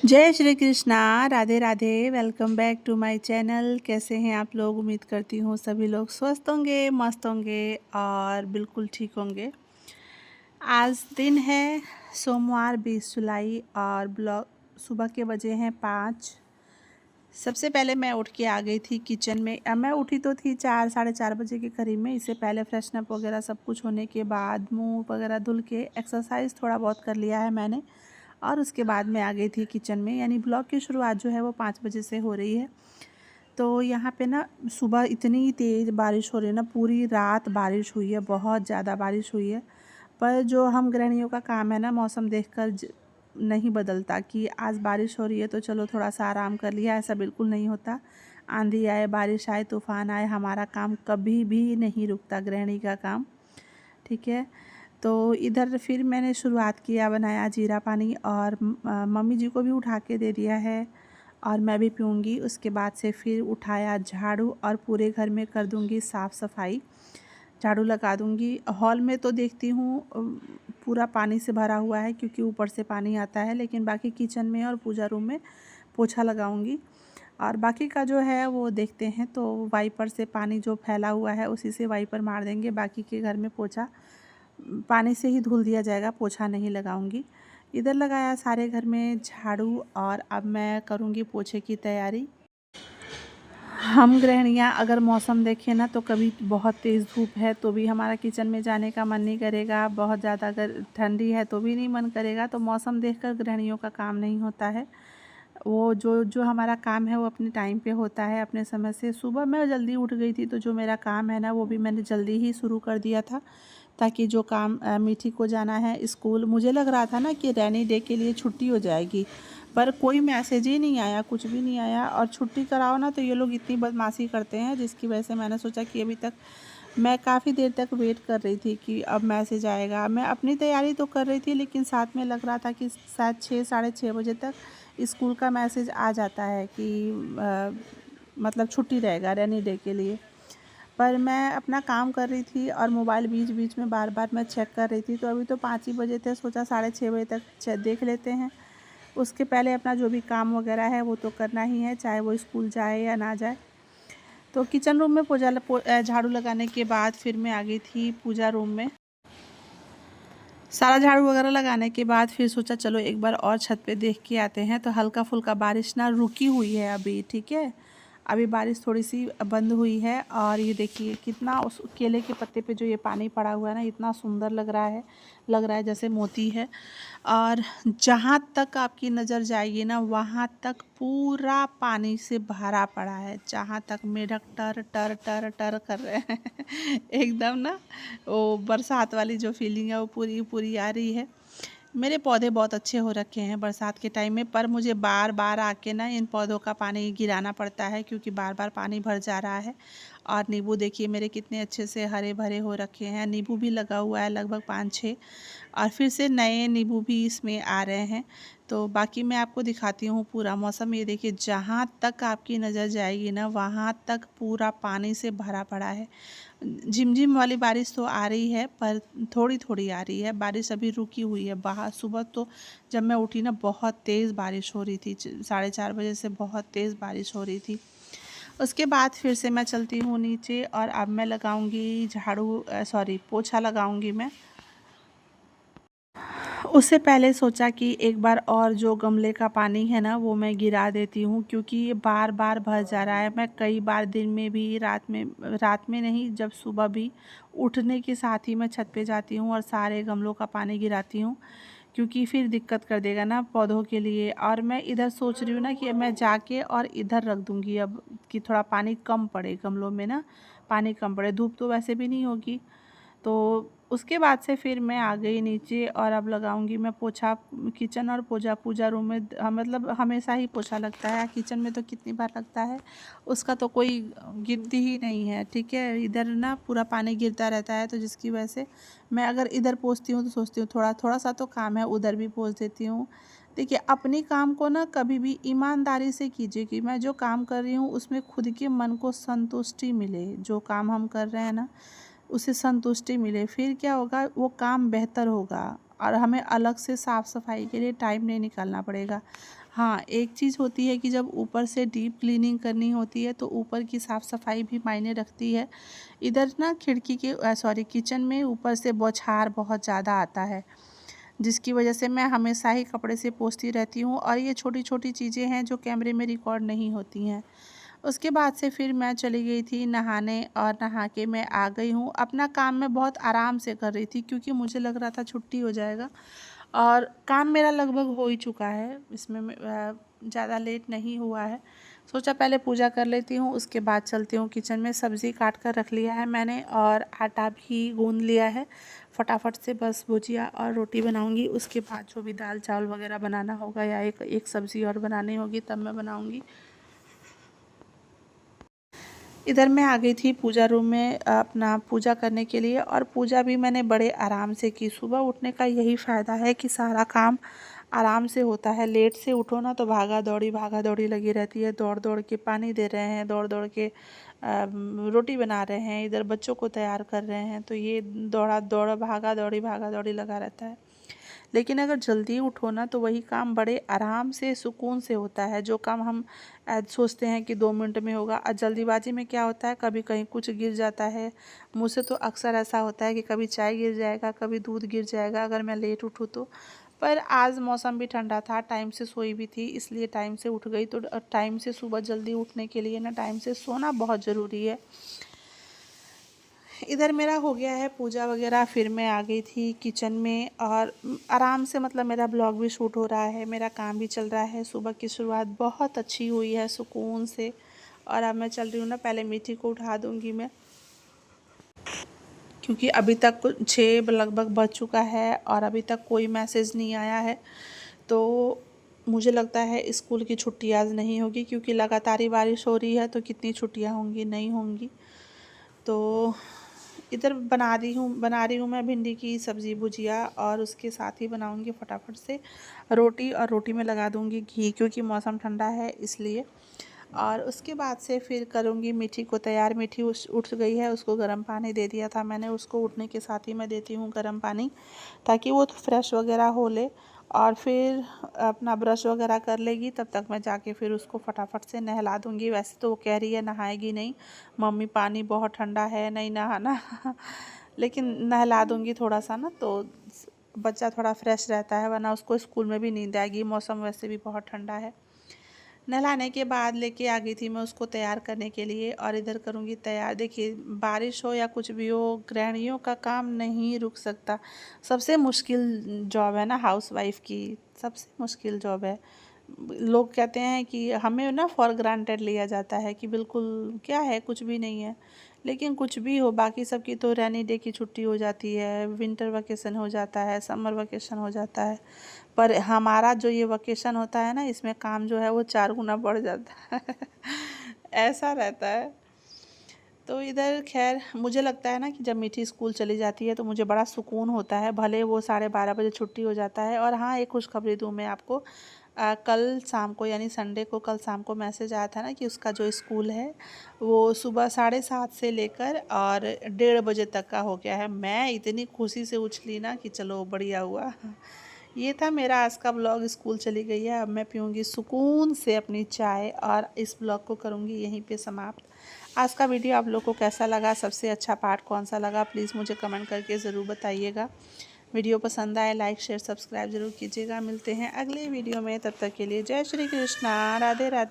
जय Shri Krishna. Radhe Radhe. Welcome back to my channel. कैसे हैं आप लोग? उम्मीद करती हूँ सभी लोग स्वस्थ होंगे, मस्त होंगे और बिल्कुल ठीक होंगे। आज दिन है सोमवार 20 जुलाई और ब्लॉग सुबह के बजे हैं 5। सबसे पहले मैं उठ के आ गई थी किचन में। मैं उठी तो थी 4 साढ़े 4 बजे के करीब में। इससे पहले फ्रेशनअप वगैरह सब कुछ होने के बाद मुंह वगैरह धुल के एक्सरसाइज थोड़ा बहुत कर लिया है मैंने और उसके बाद मैं आ गई थी किचन में। यानी ब्लॉग की शुरुआत जो है वो 5 बजे से हो रही है। तो यहाँ पे ना सुबह इतनी तेज़ बारिश हो रही है ना, पूरी रात बारिश हुई है, बहुत ज़्यादा बारिश हुई है। पर जो हम गृहिणियों का काम है ना, मौसम देखकर नहीं बदलता कि आज बारिश हो रही है तो चलो थोड़ा सा आराम कर लिया, ऐसा बिल्कुल नहीं होता। आंधी आए, बारिश आए, तूफ़ान आए, हमारा काम कभी भी नहीं रुकता, गृहिणी का काम। ठीक है। तो इधर फिर मैंने शुरुआत किया, बनाया जीरा पानी और मम्मी जी को भी उठा के दे दिया है और मैं भी पीऊँगी। उसके बाद से फिर उठाया झाड़ू और पूरे घर में कर दूँगी साफ़ सफाई, झाड़ू लगा दूँगी। हॉल में तो देखती हूँ पूरा पानी से भरा हुआ है क्योंकि ऊपर से पानी आता है, लेकिन बाकी किचन में और पूजा रूम में पोछा लगाऊँगी और बाकी का जो है वो देखते हैं। तो वाइपर से पानी जो फैला हुआ है उसी से वाइपर मार देंगे, बाकी के घर में पोछा पानी से ही धुल दिया जाएगा, पोछा नहीं लगाऊंगी। इधर लगाया सारे घर में झाड़ू और अब मैं करूंगी पोछे की तैयारी। हम गृहिणियाँ अगर मौसम देखें ना तो कभी बहुत तेज़ धूप है तो भी हमारा किचन में जाने का मन नहीं करेगा, बहुत ज़्यादा अगर ठंडी है तो भी नहीं मन करेगा। तो मौसम देखकर गृहिणियों का काम नहीं होता है। वो जो जो हमारा काम है वो अपने टाइम पे होता है, अपने समय से। सुबह मैं जल्दी उठ गई थी तो जो मेरा काम है ना वो भी मैंने जल्दी ही शुरू कर दिया था, ताकि जो काम मीठी को जाना है स्कूल, मुझे लग रहा था ना कि रैनी डे के लिए छुट्टी हो जाएगी, पर कोई मैसेज ही नहीं आया, कुछ भी नहीं आया। और छुट्टी कराओ ना तो ये लोग इतनी बदमाशी करते हैं, जिसकी वजह से मैंने सोचा कि अभी तक मैं काफ़ी देर तक वेट कर रही थी कि अब मैसेज आएगा। मैं अपनी तैयारी तो कर रही थी, लेकिन साथ में लग रहा था कि शायद 6 साढ़े 6 बजे तक स्कूल का मैसेज आ जाता है कि मतलब छुट्टी रहेगा रैनी डे के लिए। पर मैं अपना काम कर रही थी और मोबाइल बीच बीच में बार बार मैं चेक कर रही थी। तो अभी तो 5 ही बजे थे, सोचा साढ़े 6 बजे तक देख लेते हैं। उसके पहले अपना जो भी काम वगैरह है वो तो करना ही है, चाहे वो स्कूल जाए या ना जाए। तो किचन रूम में झाड़ू लगाने के बाद फिर मैं आ गई थी पूजा रूम में। सारा झाड़ू वगैरह लगाने के बाद फिर सोचा चलो एक बार और छत पे देख के आते हैं। तो हल्का फुल्का बारिश ना रुकी हुई है अभी, ठीक है। अभी बारिश थोड़ी सी बंद हुई है और ये देखिए कितना उस केले के पत्ते पे जो ये पानी पड़ा हुआ है ना, इतना सुंदर लग रहा है जैसे मोती है। और जहाँ तक आपकी नज़र जाएगी ना वहाँ तक पूरा पानी से भरा पड़ा है। जहाँ तक मेढक टर टर टर टर कर रहे हैं एकदम ना वो बरसात वाली जो फीलिंग है वो पूरी पूरी आ रही है। मेरे पौधे बहुत अच्छे हो रखे हैं बरसात के टाइम में, पर मुझे बार बार आके ना इन पौधों का पानी गिराना पड़ता है क्योंकि बार बार पानी भर जा रहा है। और नींबू देखिए मेरे कितने अच्छे से हरे भरे हो रखे हैं। नींबू भी लगा हुआ है लगभग 5-6 और फिर से नए नींबू भी इसमें आ रहे हैं। तो बाकी मैं आपको दिखाती हूँ पूरा मौसम। ये देखिए जहाँ तक आपकी नज़र जाएगी ना वहाँ तक पूरा पानी से भरा पड़ा है। झिमझिम वाली बारिश तो आ रही है पर थोड़ी थोड़ी आ रही है, बारिश अभी रुकी हुई है। बाहर सुबह तो जब मैं उठी ना बहुत तेज़ बारिश हो रही थी, 4:30 बजे से बहुत तेज़ बारिश हो रही थी। उसके बाद फिर से मैं चलती हूँ नीचे और अब मैं लगाऊंगी पोछा लगाऊंगी मैं। उससे पहले सोचा कि एक बार और जो गमले का पानी है ना वो मैं गिरा देती हूँ, क्योंकि ये बार बार भर जा रहा है। मैं कई बार दिन में भी, रात में नहीं, जब सुबह भी उठने के साथ ही मैं छत पे जाती हूँ और सारे गमलों का पानी गिराती हूँ, क्योंकि फिर दिक्कत कर देगा ना पौधों के लिए। और मैं इधर सोच रही हूँ ना कि मैं जाके और इधर रख दूँगी अब, कि थोड़ा पानी कम पड़े गमलों में ना, पानी कम पड़े। धूप तो वैसे भी नहीं होगी। तो उसके बाद से फिर मैं आ गई नीचे और अब लगाऊंगी मैं पोछा। किचन और पूजा रूम में मतलब हमेशा ही पोछा लगता है। किचन में तो कितनी बार लगता है उसका तो कोई गिनती ही नहीं है, ठीक है। इधर ना पूरा पानी गिरता रहता है, तो जिसकी वजह से मैं अगर इधर पोछती हूँ तो सोचती हूँ थोड़ा थोड़ा सा तो काम है, उधर भी पोछ देती हूँ। देखिए अपनी काम को ना कभी भी ईमानदारी से कीजिए कि मैं जो काम कर रही हूँ उसमें खुद के मन को संतुष्टि मिले। जो काम हम कर रहे हैं ना उसे संतुष्टि मिले, फिर क्या होगा, वो काम बेहतर होगा और हमें अलग से साफ़ सफाई के लिए टाइम नहीं निकालना पड़ेगा। हाँ, एक चीज़ होती है कि जब ऊपर से डीप क्लीनिंग करनी होती है तो ऊपर की साफ़ सफाई भी मायने रखती है। इधर ना खिड़की के किचन में ऊपर से बौछार बहुत ज़्यादा आता है, जिसकी वजह से मैं हमेशा ही कपड़े से पोंछती रहती हूँ और ये छोटी-छोटी चीज़ें हैं जो कैमरे में रिकॉर्ड नहीं होती हैं। उसके बाद से फिर मैं चली गई थी नहाने और नहा के मैं आ गई हूँ। अपना काम मैं बहुत आराम से कर रही थी क्योंकि मुझे लग रहा था छुट्टी हो जाएगा और काम मेरा लगभग हो ही चुका है। इसमें ज़्यादा लेट नहीं हुआ है। सोचा पहले पूजा कर लेती हूँ, उसके बाद चलती हूँ किचन में। सब्ज़ी काट कर रख लिया है मैंने और आटा भी गूँध लिया है। फटाफट से बस भुजिया और रोटी बनाऊँगी, उसके बाद जो भी दाल चावल वग़ैरह बनाना होगा या एक सब्ज़ी और बनानी होगी तब मैं बनाऊँगी। इधर मैं आ गई थी पूजा रूम में अपना पूजा करने के लिए और पूजा भी मैंने बड़े आराम से की। सुबह उठने का यही फ़ायदा है कि सारा काम आराम से होता है। लेट से उठो ना तो भागा दौड़ी लगी रहती है। दौड़ दौड़ के पानी दे रहे हैं, दौड़ दौड़ के रोटी बना रहे हैं, इधर बच्चों को तैयार कर रहे हैं, तो ये भागा दौड़ी लगा रहता है। लेकिन अगर जल्दी उठो ना तो वही काम बड़े आराम से सुकून से होता है। जो काम हम सोचते हैं कि 2 मिनट में होगा और जल्दीबाजी में क्या होता है, कभी कहीं कुछ गिर जाता है। मुझसे तो अक्सर ऐसा होता है कि कभी चाय गिर जाएगा, कभी दूध गिर जाएगा अगर मैं लेट उठूँ तो। पर आज मौसम भी ठंडा था, टाइम से सोई भी थी, इसलिए टाइम से उठ गई। तो टाइम से सुबह जल्दी उठने के लिए ना टाइम से सोना बहुत ज़रूरी है। इधर मेरा हो गया है पूजा वगैरह, फिर मैं आ गई थी किचन में और आराम से मतलब मेरा ब्लॉग भी शूट हो रहा है, मेरा काम भी चल रहा है। सुबह की शुरुआत बहुत अच्छी हुई है सुकून से। और अब मैं चल रही हूँ ना, पहले मीठी को उठा दूँगी मैं, क्योंकि अभी तक 6 लगभग बज चुका है और अभी तक कोई मैसेज नहीं आया है। तो मुझे लगता है स्कूल की छुट्टी आज नहीं होगी, क्योंकि लगातार ही बारिश हो रही है, तो कितनी छुट्टियाँ होंगी, नहीं होंगी। तो इधर बना रही हूँ मैं भिंडी की सब्ज़ी भुजिया और उसके साथ ही बनाऊँगी फटाफट से रोटी, और रोटी में लगा दूँगी घी, क्योंकि मौसम ठंडा है इसलिए। और उसके बाद से फिर करूँगी मीठी को तैयार। मीठी उठ गई है, उसको गर्म पानी दे दिया था मैंने। उसको उठने के साथ ही मैं देती हूँ गर्म पानी, ताकि वो फ्रेश वगैरह हो ले और फिर अपना ब्रश वगैरह कर लेगी। तब तक मैं जाके फिर उसको फटाफट से नहला दूँगी। वैसे तो वो कह रही है नहाएगी नहीं, मम्मी पानी बहुत ठंडा है, नहीं नहाना लेकिन नहला दूँगी थोड़ा सा ना, तो बच्चा थोड़ा फ्रेश रहता है, वरना उसको स्कूल में भी नींद आएगी। मौसम वैसे भी बहुत ठंडा है। नहलाने के बाद लेके आ गई थी मैं उसको तैयार करने के लिए और इधर करूँगी तैयार। देखिए, बारिश हो या कुछ भी हो, गृहिणियों का काम नहीं रुक सकता। सबसे मुश्किल जॉब है ना हाउसवाइफ़ की, सबसे मुश्किल जॉब है। लोग कहते हैं कि हमें ना फॉर ग्रांटेड लिया जाता है कि बिल्कुल क्या है, कुछ भी नहीं है। लेकिन कुछ भी हो, बाकी सबकी तो रेनी डे की छुट्टी हो जाती है, विंटर वकेशन हो जाता है, समर वकेशन हो जाता है। पर हमारा जो ये वकेशन होता है ना, इसमें काम जो है वो 4 गुना बढ़ जाता है ऐसा रहता है। तो इधर खैर मुझे लगता है ना कि जब मीठी स्कूल चली जाती है तो मुझे बड़ा सुकून होता है, भले वो 12:30 बजे छुट्टी हो जाता है। और हाँ, एक खुशखबरी दूँ मैं आपको, कल शाम को यानी संडे को कल शाम को मैसेज आया था ना कि उसका जो स्कूल है वो सुबह 7:30 से लेकर और 1:30 बजे तक का हो गया है। मैं इतनी खुशी से उछली ना कि चलो बढ़िया हुआ ये था मेरा आज का ब्लॉग। स्कूल चली गई है, अब मैं पीऊँगी सुकून से अपनी चाय और इस ब्लॉग को करूँगी यहीं पे समाप्त। आज का वीडियो आप लोग को कैसा लगा, सबसे अच्छा पार्ट कौन सा लगा, प्लीज़ मुझे कमेंट करके ज़रूर बताइएगा। वीडियो पसंद आए लाइक शेयर सब्सक्राइब ज़रूर कीजिएगा। मिलते हैं अगले वीडियो में, तब तक के लिए जय श्री कृष्णा, राधे राधे।